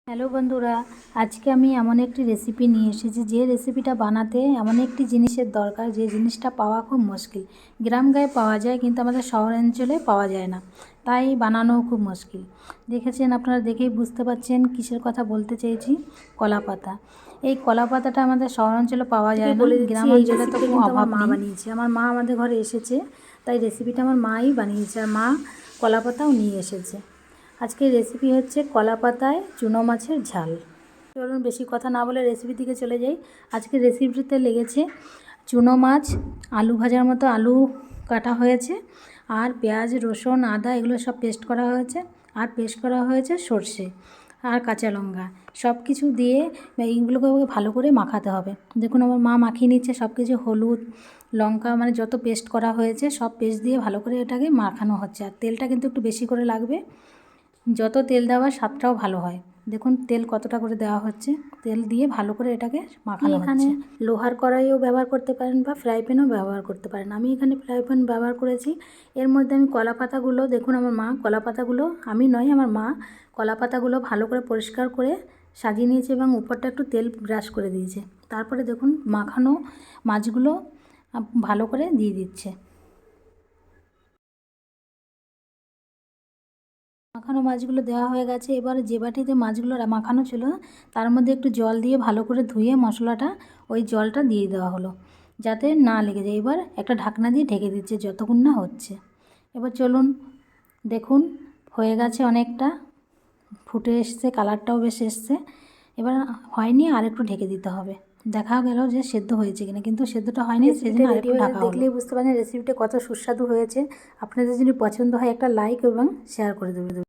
Hello বন্ধুরা, আজকে আমি এমন একটি রেসিপি নিয়ে এসেছি যে রেসিপিটা বানাতে এমন একটি জিনিসের দরকার যে জিনিসটা পাওয়া খুব মুশকিল। গ্রাম গায়ে পাওয়া যায় কিন্তু আমাদের শহরাঞ্চলে পাওয়া যায় না, তাই বানানোও খুব মুশকিল। দেখেছেন, আপনারা দেখেই বুঝতে পারছেন কিসের কথা বলতে চেয়েছি। কলা পাতা। এই কলা পাতাটা আমাদের শহরাঞ্চলে পাওয়া যায় না, গ্রামাঞ্চলে তো খুব অভাব নেই। বানিয়েছে আমার মা, আমাদের ঘরে এসেছে, তাই রেসিপিটা আমার মাই বানিয়েছে আর মা কলা পাতাও নিয়ে এসেছে। আজকের রেসিপি হচ্ছে কলা পাতায় চুনো মাছের ঝাল। চলুন বেশি কথা না বলে রেসিপির দিকে চলে যাই। আজকের রেসিপিতে লেগেছে চুনো মাছ, আলু ভাজার মতো আলু কাটা হয়েছে, আর পেঁয়াজ, রসুন, আদা এগুলো সব পেস্ট করা হয়েছে, আর পেস্ট করা হয়েছে সর্ষে আর কাঁচা লঙ্কা। সব কিছু দিয়ে এইগুলোকে ভালো করে মাখাতে হবে। দেখুন আমার মা মাখিয়ে নিচ্ছে সব কিছু, হলুদ, লঙ্কা, মানে যত পেস্ট করা হয়েছে সব পেস্ট দিয়ে ভালো করে এটাকে মাখানো হচ্ছে। আর তেলটা কিন্তু একটু বেশি করে লাগবে, যত তেল দেওয়া স্বাদটাও ভালো হয়। দেখুন তেল কতটা করে দেওয়া হচ্ছে, তেল দিয়ে ভালো করে এটাকে মাখানো হচ্ছে। এখানে লোহার কড়াইও ব্যবহার করতে পারেন বা ফ্রাই প্যানও ব্যবহার করতে পারেন। আমি এখানে ফ্রাই প্যান ব্যবহার করেছি। এর মধ্যে আমি কলা পাতাগুলো, দেখুন আমার মা কলা পাতাগুলো, আমি নয় আমার মা কলা পাতাগুলো ভালো করে পরিষ্কার করে সাজিয়ে নিয়েছে এবং উপরটা একটু তেল ব্রাশ করে দিয়েছে। তারপরে দেখুন মাখানো মাছগুলো ভালো করে দিয়ে দিচ্ছে। মাখানো মাছগুলো দেওয়া হয়ে গেছে। এবার যে বাটিতে মাছগুলো মাখানো ছিল তার মধ্যে একটু জল দিয়ে ভালো করে ধুয়ে মশলাটা ওই জলটা দিয়ে দেওয়া হলো যাতে না লেগে যায়। এবার একটা ঢাকনা দিয়ে ঢেকে দিচ্ছে যতক্ষণ না হচ্ছে। এবার চলুন দেখুন হয়ে গেছে, অনেকটা ফুটে এসছে, কালারটাও বেশ এসছে। এবার হয়নি, আর একটু ঢেকে দিতে হবে। দেখা গেল যে সেদ্ধ হয়েছে কিনা, কিন্তু সেদ্ধটা হয়নি, সেজন্য আরেকটু ঢাকা হলো। দেখলেই বুঝতে পারেন রেসিপিটা কত সুস্বাদু হয়েছে। আপনাদের যদি পছন্দ হয় একটা লাইক এবং শেয়ার করে দেবেন।